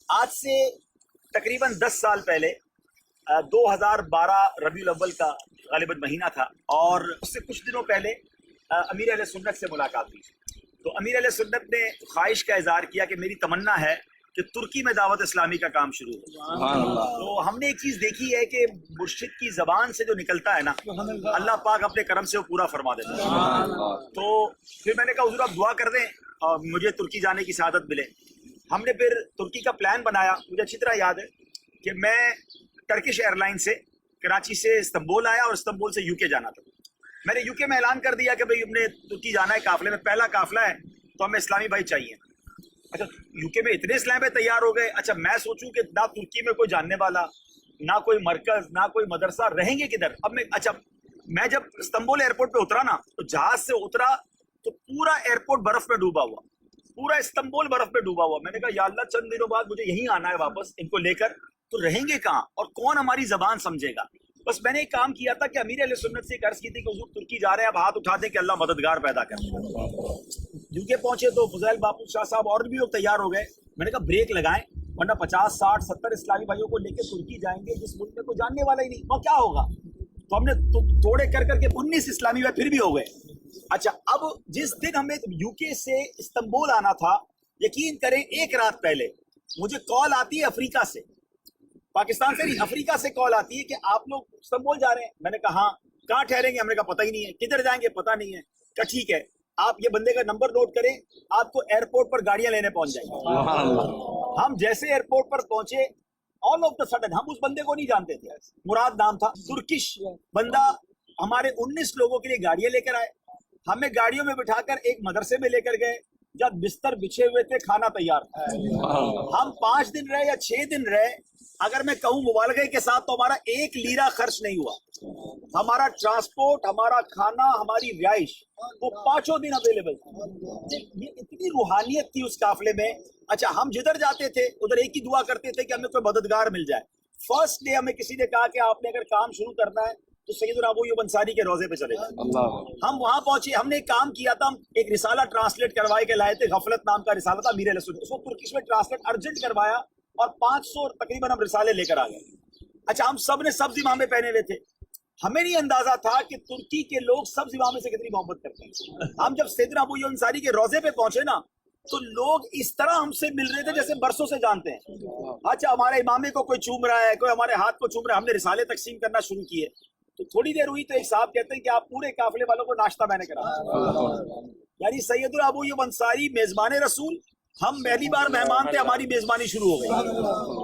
آج سے تقریباً 10 سال پہلے 2012 ربیع الاول کا غالباً مہینہ تھا، اور اس سے کچھ دنوں پہلے امیر اہل سنت سے ملاقات ہوئی. تو امیر اہل سنت نے خواہش کا اظہار کیا کہ میری تمنا ہے کہ ترکی میں دعوت اسلامی کا کام شروع ہو. تو ہم نے ایک چیز دیکھی ہے کہ مرشد کی زبان سے جو نکلتا ہے نا، اللہ پاک اپنے کرم سے وہ پورا فرما دیتا ہے. تو پھر میں نے کہا حضور آپ دعا کر دیں اور مجھے ترکی جانے کی سعادت ملے. ہم نے پھر ترکی کا پلان بنایا. مجھے اچھی طرح یاد ہے کہ میں ٹرکش ایئر لائن سے کراچی سے استنبول آیا اور استنبول سے یو کے جانا تھا. میں نے یو کے میں اعلان کر دیا کہ بھئی ہم نے ترکی جانا ہے قافلے میں، پہلا قافلہ ہے تو ہمیں اسلامی بھائی چاہیے. اچھا یو کے میں اتنے اسلام بھائی تیار ہو گئے. اچھا میں سوچوں کہ نہ ترکی میں کوئی جاننے والا، نہ کوئی مرکز، نہ کوئی مدرسہ، رہیں گے کدھر. اب میں جب استنبول ایئرپورٹ پہ اترا نا، تو جہاز سے اترا تو پورا ایئرپورٹ برف میں ڈوبا ہوا، پورا استنبول برف میں ڈوبا ہوا. میں نے کہا یا اللہ چند دنوں بعد مجھے یہیں آنا ہے واپس ان کو لے کر، تو رہیں گے کہاں اور کون ہماری زبان سمجھے گا. بس میں نے ایک کام کیا تھا کہ امیر اہل سنت سے ایک عرض کی تھی کہ حضور ترکی جا رہے ہیں، اب ہاتھ اٹھا دیں کہ اللہ مددگار پیدا کر. یو کے پہنچے تو فضیل باپو شاہ صاحب اور بھی لوگ تیار ہو گئے. میں نے کہا بریک لگائیں ورنہ 50 60 70 اسلامی بھائیوں کو لے کے ترکی جائیں گے جس ملک میں کوئی جاننے والا ہی نہیں، وہ کیا ہوگا. تو ہم نے توڑے کر کے 19 اسلامی بھائی پھر بھی ہو گئے. اچھا اب جس دن ہمیں یو کے سے استنبول آنا تھا، یقین کریں ایک رات پہلے مجھے کال آتی ہے افریقہ سے، پاکستان سے نہیں افریقہ سے کال آتی ہے کہ آپ لوگ استنبول جا رہے ہیں. میں نے کہا ہاں. کہاں ٹھہریں گے؟ ہم نے کہا پتہ ہی نہیں ہے. کدھر جائیں گے؟ پتہ نہیں ہے. کہا ٹھیک ہے آپ یہ بندے کا نمبر نوٹ کریں، آپ کو ایئرپورٹ پر گاڑیاں لینے پہنچ جائیں گے. ہم جیسے ایئرپورٹ پر پہنچے، آل آف دا سڈن ہم اس بندے کو نہیں جانتے تھے، مراد نام تھا، ترکش بندہ ہمارے 19 لوگوں کے لیے گاڑیاں لے کر آئے. ہمیں گاڑیوں میں بٹھا کر ایک مدرسے میں لے کر گئے، جب بستر بچھے ہوئے تھے، کھانا تیار تھا. ہم 5 دن رہے یا 6 دن رہے، اگر میں کہوں مبالغے کے ساتھ تو ہمارا 1 لیرہ خرچ نہیں ہوا. ہمارا ٹرانسپورٹ، ہمارا کھانا، ہماری رہائش وہ 5 دن اویلیبل تھی. یہ اتنی روحانیت تھی اس قافلے میں. اچھا ہم جدھر جاتے تھے ادھر ایک ہی دعا کرتے تھے کہ ہمیں کوئی مددگار مل جائے. فرسٹ ڈے ہمیں کسی نے کہا کہ آپ نے اگر کام شروع کرنا ہے تو سیدنا ابو ایوب انصاری کے روزے پہ چلے جائیں. ہم وہاں پہنچے، ہم نے ایک کام کیا تھا، ہم ایک رسالہ ٹرانسلیٹ کروائے کے لائے تھے، غفلت نام کا رسالہ تھا امیر اہل سنت. اس کو ترکش میں ٹرانسلیٹ ارجنٹ کروایا اور 500 تقریباً ہم رسالے لے کر آ گئے. اچھا ہم سب نے سبز امامے پہنے ہوئے تھے. ہمیں نہیں اندازہ تھا کہ ترکی کے لوگ سبز امامے سے کتنی محبت کرتے ہیں. ہم جب سیدنا ابو ایوب انصاری کے روزے پہ پہنچے نا، تو لوگ اس طرح ہم سے مل رہے تھے جیسے برسوں سے جانتے ہیں. اچھا ہمارے امامے کو کوئی چوم رہا ہے، کوئی ہمارے ہاتھ کو چوم رہا ہے. ہم نے رسالے تقسیم کرنا شروع کیے تو تھوڑی دیر ہوئی تو ایک صاحب کہتے ہیں کہ آپ پورے قافلے والوں کو ناشتہ میں نے کرا. یعنی سیدنا ابو ایوب انصاری میزبان رسول، ہم پہلی بار مہمان تھے، ہماری میزبانی شروع ہو گئی.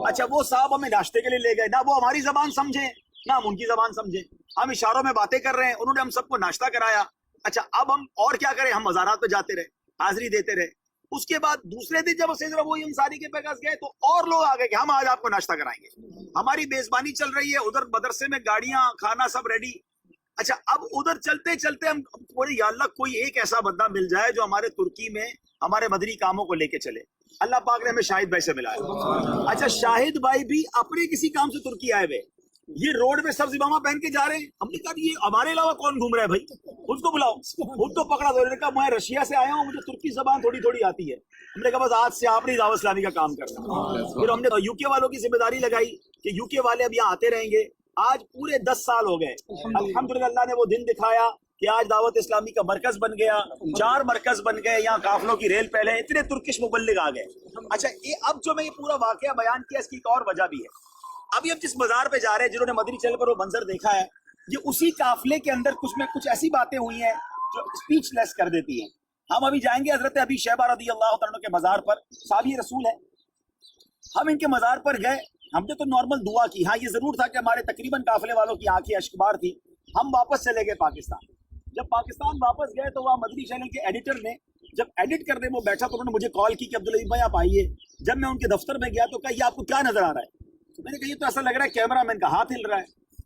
اچھا وہ صاحب ہمیں ناشتے کے لیے لے گئے، نہ وہ ہماری زبان سمجھے نہ ہم ان کی زبان سمجھے. ہم اشاروں میں باتیں کر رہے ہیں، انہوں نے ہم سب کو ناشتہ کرایا. اچھا اب ہم اور کیا کریں، ہم مزارات پہ جاتے رہے، حاضری دیتے رہے. اس کے بعد دوسرے دن جب سیدنا ابو ایوب انصاری کے پاس گئے تو اور لوگ آ گئے کہ ہم آج آپ کو ناشتہ کرائیں گے. ہماری میزبانی چل رہی ہے، ادھر مدرسے میں گاڑیاں، کھانا سب ریڈی. اچھا اب ادھر چلتے چلتے ہم بولے یا اللہ کوئی ایک ایسا بندہ مل جائے جو ہمارے ترکی میں ہمارے مدنی کاموں کو لے کے چلے. اللہ پاک نے ہمیں شاہد بھائی سے ملایا. اچھا شاہد بھائی بھی اپنے کسی کام سے ترکی آئے ہوئے، یہ روڈ میں سبز امامہ پہن کے جا رہے ہیں. ہم نے کہا یہ ہمارے علاوہ کون گھوم رہا ہے بھائی، اس کو بلاؤ. ان کو پکڑا. تو نے کہا میں رشیا سے آیا ہوں، مجھے ترکی زبان تھوڑی تھوڑی آتی ہے. ہم نے کہا بس آج سے آپ نے دعوت اسلامی کا کام کرنا. پھر ہم نے یو کے والوں کی ذمہ داری لگائی کہ یو کے والے اب یہاں آتے رہیں گے. آج پورے 10 سال ہو گئے. الحمدللہ اللہ نے وہ دن دکھایا کہ آج دعوت اسلامی کا مرکز بن گیا، 4 مرکز بن گئے. یہاں قافلوں کی ریل پہلے اتنے ترکش مبلغ آ گئے. اچھا اب جو میں یہ پورا واقعہ بیان کیا اس کی ایک اور وجہ بھی ہے. ابھی ہم جس مزار پہ جا رہے ہیں، جنہوں نے مدنی چینل پر وہ منظر دیکھا ہے، یہ اسی قافلے کے اندر کچھ ایسی باتیں ہوئی ہیں جو اسپیچ لیس کر دیتی ہیں. ہم ابھی جائیں گے حضرت ابی شیبہ رضی اللہ تعالیٰ کے مزار پر، صحابی رسول ہے. ہم ان کے مزار پر گئے، ہم نے تو نارمل دعا کی. ہاں یہ ضرور تھا کہ ہمارے تقریباً قافلے والوں کی آنکھیں اشکبار تھی. ہم واپس چلے گئے پاکستان. جب پاکستان واپس گئے تو وہاں مدنی چینل کے ایڈیٹر نے جب ایڈٹ کرنے وہ بیٹھا تو انہوں نے مجھے کال کی کہ عبدالعزیز بھائی آپ آئیے. جب میں ان کے دفتر میں گیا تو کہا یہ آپ کو کیا نظر آ رہا ہے؟ تو میں نے کہا یہ تو ایسا لگ رہا ہے کیمرہ مین کا ہاتھ ہل رہا ہے.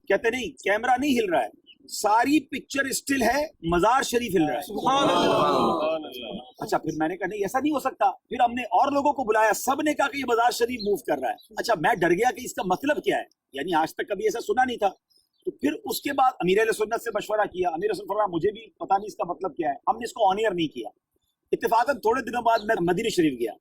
کہتے نہیں کیمرہ نہیں ہل رہا ہے، ساری پکچر اسٹل ہے، مزار شریف ہل رہا ہے. سبحان اللہ. اچھا پھر میں نے کہا نہیں ایسا نہیں ہو سکتا. پھر ہم نے اور لوگوں کو بلایا، سب نے کہا کہ یہ مزار شریف موو کر رہا ہے. اچھا میں ڈر گیا کہ اس کا مطلب کیا ہے، یعنی آج تک کبھی ایسا سنا نہیں تھا. تو پھر اس کے بعد امیر اہل سنت سے مشورہ کیا. امیر اہل سنت مجھے بھی پتہ نہیں اس کا مطلب کیا ہے. ہم نے اس کو آنیئر نہیں کیا. اتفاقاً تھوڑے دنوں بعد میں مدینہ شریف گیا.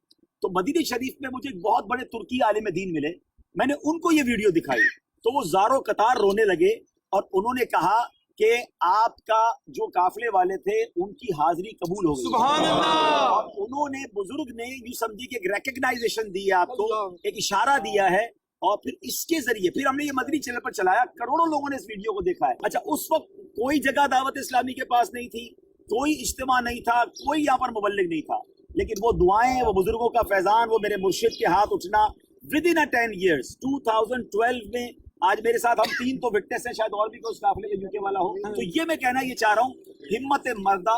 تو مدینہ شریف میں مجھے ایک بہت بڑے ترکی عالم دین ملے، میں نے ان کو یہ ویڈیو دکھائی تو وہ زاروں قطار رونے لگے، اور انہوں نے کہا کہ آپ کا جو قافلے والے تھے ان کی حاضری قبول ہو گئی، سبحان اللہ، اور انہوں نے بزرگ نے یوں سمجھی کہ ایک ریکگنائزیشن دی ہے آپ کو، ایک اشارہ دیا ہے، اور پھر اس کے ذریعے پھر ہم نے یہ مدنی چینل پر چلایا، کروڑوں لوگوں نے اس ویڈیو کو دیکھا ہے۔ اچھا، اس وقت کوئی جگہ دعوت اسلامی کے پاس نہیں تھی، کوئی اجتماع نہیں تھا، کوئی یہاں پر مبلغ نہیں تھا، لیکن وہ دعائیں، وہ بزرگوں کا فیضان، وہ میرے مرشد کے ہاتھ اٹھنا ودن 10 years 2012 میں، آج میرے ساتھ ہم 3 تو وٹنس ہیں، شاید اور بھی کوئی اس قافلے میں UK والا ہو، تو یہ میں کہنا یہ چاہ رہا ہوں، ہمت مردہ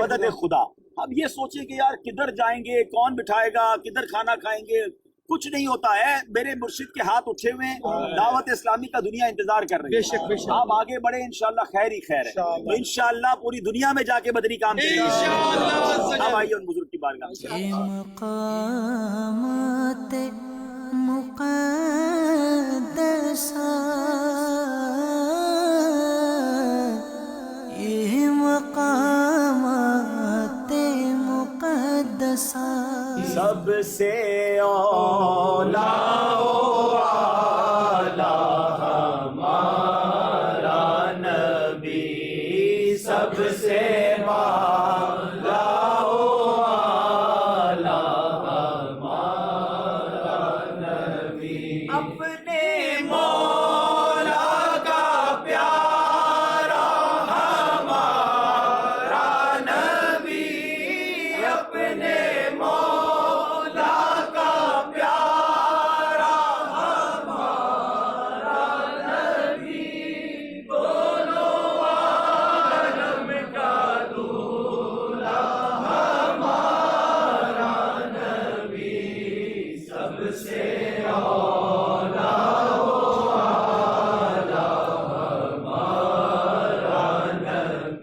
مدد خدا۔ اب یہ سوچیں کہ یار کدھر جائیں گے، کون بٹھائے گا، کدھر کھانا کھائیں گے، کچھ نہیں ہوتا ہے، میرے مرشد کے ہاتھ اٹھے ہوئے ہیں، دعوت اسلامی کا دنیا انتظار کر رہی ہے، آپ آگے بڑھے، انشاءاللہ خیر ہی خیر ہے، انشاءاللہ پوری دنیا میں جا کے بدری کام کریں گے۔ اب آئیے ان بزرگ کی بارگاہ میں۔ مقامات مقدسہ یہ مقامات مقدسہ سب سے اولا ہمارا نبی، سب سے بالا ہمارا نبی، اپنے مولا کا پیارا ہمارا نبی، اپنے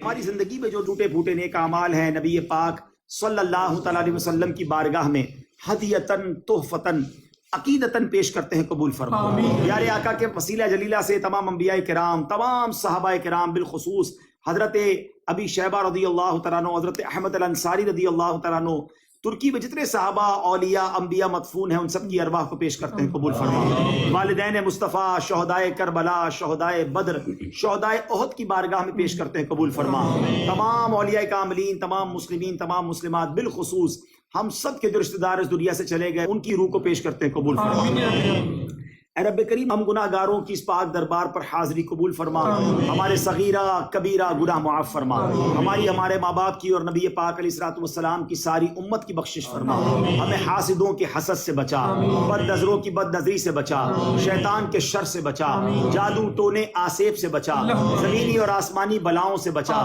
ہماری زندگی میں جو ٹوٹے پھوٹے نیک اعمال ہیں، نبی پاک صلی اللہ تعالیٰ علیہ وسلم کی بارگاہ میں ہدیتاً تحفتاً عقیدتاً پیش کرتے ہیں، قبول فرما۔ پیارے آقا کے وسیلہ جلیلہ سے تمام انبیاء کرام، تمام صحابہ کرام، بالخصوص حضرت ابی شیبہ رضی اللہ تعالیٰ عنہ، حضرت احمد الانصاری رضی اللہ تعالیٰ عنہ، ترکی میں جتنے صحابہ، اولیاء، انبیاء مدفون ہیں، ان سب کی ارواح کو پیش کرتے ہیں، قبول فرما۔ والدین مصطفیٰ، شہدائے کربلا، شہدائے بدر، شہدائے احد کی بارگاہ میں پیش کرتے ہیں، قبول فرما۔ تمام اولیاء کاملین، تمام مسلمین، تمام مسلمات، بالخصوص ہم سب کے جو رشتہ دار اس دنیا سے چلے گئے، ان کی روح کو پیش کرتے ہیں، قبول فرما۔ اے رب کریم، ہم گناہ گاروں کی اس پاک دربار پر حاضری قبول فرما، ہمارے صغیرہ کبیرہ گناہ معاف فرما، ہماری، ہمارے ماں باپ کی اور نبی پاک علیہ الصلوۃ والسلام کی ساری امت کی بخشش فرما، ہمیں حاسدوں کے حسد سے بچا، بد نظروں کی بد نظری سے بچا، شیطان کے شر سے بچا، جادو ٹونے آسیب سے بچا، زمینی اور آسمانی بلاؤں سے بچا،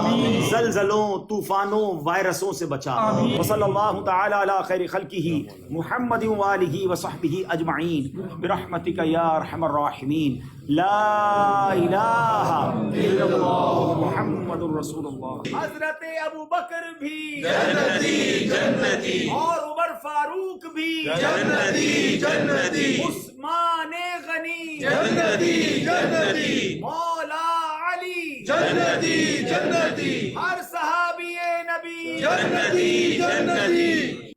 زلزلوں، طوفانوں، وائرسوں سے بچا۔ وصلی اللہ تعالی علی خیر خلقہ محمد وآلہ وصحبہ اجمعین برحمتک یا ارحم الراحمین۔ لا الہ الا اللہ محمد رسول اللہ۔ حضرت ابو بکر بھی جنتی جنتی، اور عمر فاروق بھی جنتی جنتی، عثمان غنی جنتی جنتی، مولا علی جنتی جنتی، ہر صحابی نبی جنتی جنتی۔